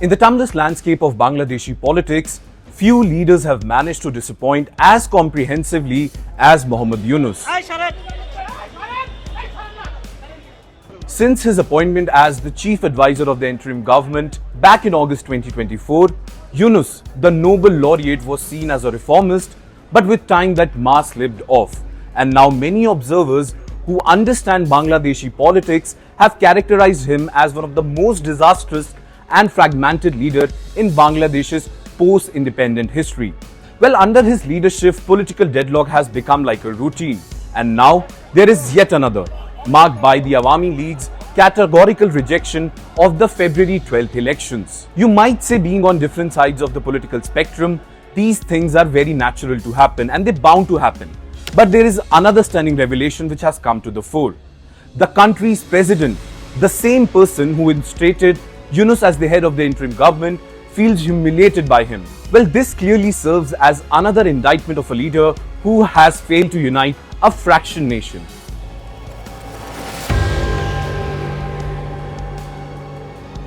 In the tumultuous landscape of Bangladeshi politics, few leaders have managed to disappoint as comprehensively as Muhammad Yunus. Since his appointment as the chief advisor of the interim government back in August 2024, Yunus, the Nobel laureate, was seen as a reformist, but with time that mask slipped off. And now many observers who understand Bangladeshi politics have characterized him as one of the most disastrous and fragmented leader in Bangladesh's post-independent history. Well, under his leadership, political deadlock has become like a routine. And now there is yet another, marked by the Awami League's categorical rejection of the February 12th elections. You might say, being on different sides of the political spectrum, these things are very natural to happen and they're bound to happen. But there is another stunning revelation which has come to the fore. The country's president, the same person who instated Yunus as the head of the interim government, feels humiliated by him. Well, this clearly serves as another indictment of a leader who has failed to unite a fractured nation.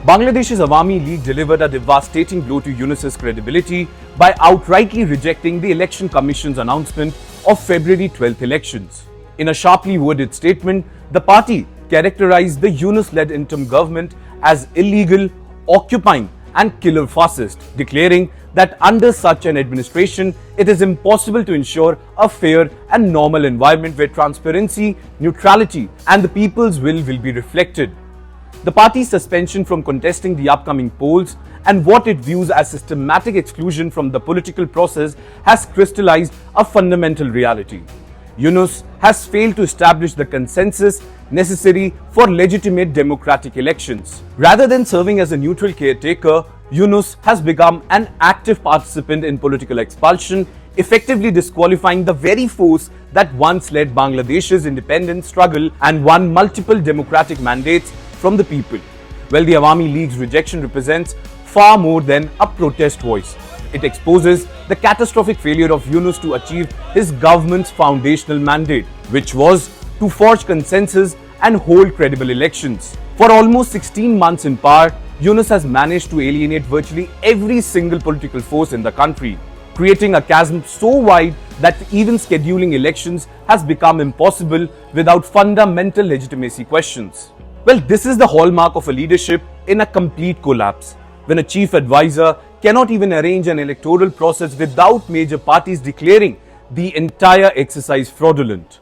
Bangladesh's Awami League delivered a devastating blow to Yunus's credibility by outrightly rejecting the Election Commission's announcement of February 12th elections. In a sharply worded statement, the party characterized the Yunus-led interim government as illegal, occupying and killer fascist, declaring that under such an administration, it is impossible to ensure a fair and normal environment where transparency, neutrality and the people's will be reflected. The party's suspension from contesting the upcoming polls and what it views as systematic exclusion from the political process has crystallized a fundamental reality. Yunus has failed to establish the consensus necessary for legitimate democratic elections. Rather than serving as a neutral caretaker, Yunus has become an active participant in political expulsion, effectively disqualifying the very force that once led Bangladesh's independence struggle and won multiple democratic mandates from the people. Well, the Awami League's rejection represents far more than a protest voice. It exposes the catastrophic failure of Yunus to achieve his government's foundational mandate, which was to forge consensus and hold credible elections. For almost 16 months in power, Yunus has managed to alienate virtually every single political force in the country, creating a chasm so wide that even scheduling elections has become impossible without fundamental legitimacy questions. Well, this is the hallmark of a leadership in a complete collapse, when a chief advisor cannot even arrange an electoral process without major parties declaring the entire exercise fraudulent.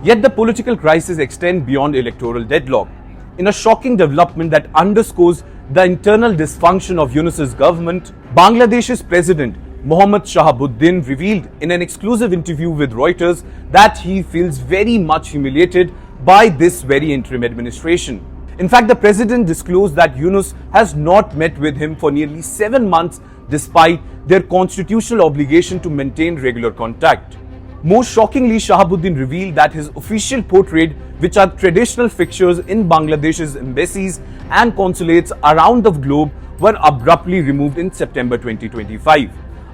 Yet the political crisis extends beyond electoral deadlock. In a shocking development that underscores the internal dysfunction of Yunus's government, Bangladesh's president Muhammad Shahabuddin revealed in an exclusive interview with Reuters that he feels very much humiliated by this very interim administration. In fact, the president disclosed that Yunus has not met with him for nearly 7 months despite their constitutional obligation to maintain regular contact. Most shockingly, Shahabuddin revealed that his official portrait, which are traditional fixtures in Bangladesh's embassies and consulates around the globe, were abruptly removed in September 2025.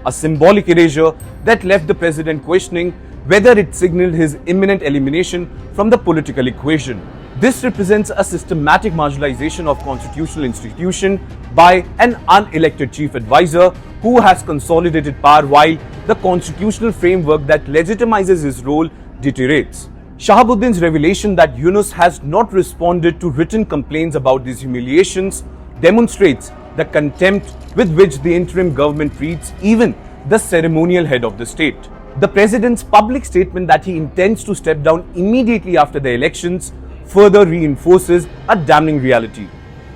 A symbolic erasure that left the president questioning whether it signaled his imminent elimination from the political equation. This represents a systematic marginalization of constitutional institution by an unelected chief advisor who has consolidated power while the constitutional framework that legitimizes his role deteriorates. Shahabuddin's revelation that Yunus has not responded to written complaints about these humiliations demonstrates the contempt with which the interim government treats even the ceremonial head of the state. The president's public statement that he intends to step down immediately after the elections further reinforces a damning reality.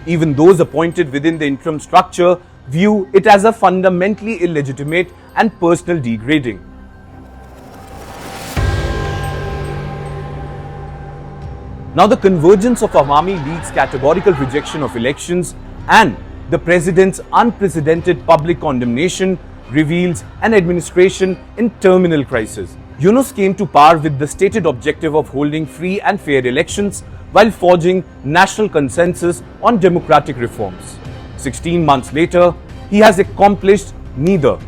Even those appointed within the interim structure view it as a fundamentally illegitimate and personal degrading. Now, the convergence of Awami League's categorical rejection of elections and the president's unprecedented public condemnation reveals an administration in terminal crisis. Yunus came to power with the stated objective of holding free and fair elections while forging national consensus on democratic reforms. 16 months later, he has accomplished neither.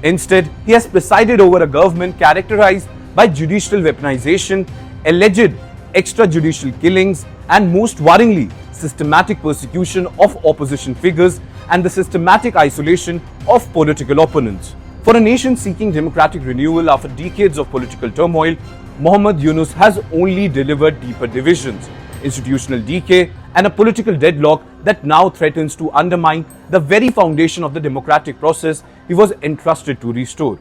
Instead, he has presided over a government characterized by judicial weaponization, alleged extrajudicial killings, and most worryingly, systematic persecution of opposition figures and the systematic isolation of political opponents. For a nation seeking democratic renewal after decades of political turmoil, Muhammad Yunus has only delivered deeper divisions, institutional decay, and a political deadlock that now threatens to undermine the very foundation of the democratic process he was entrusted to restore.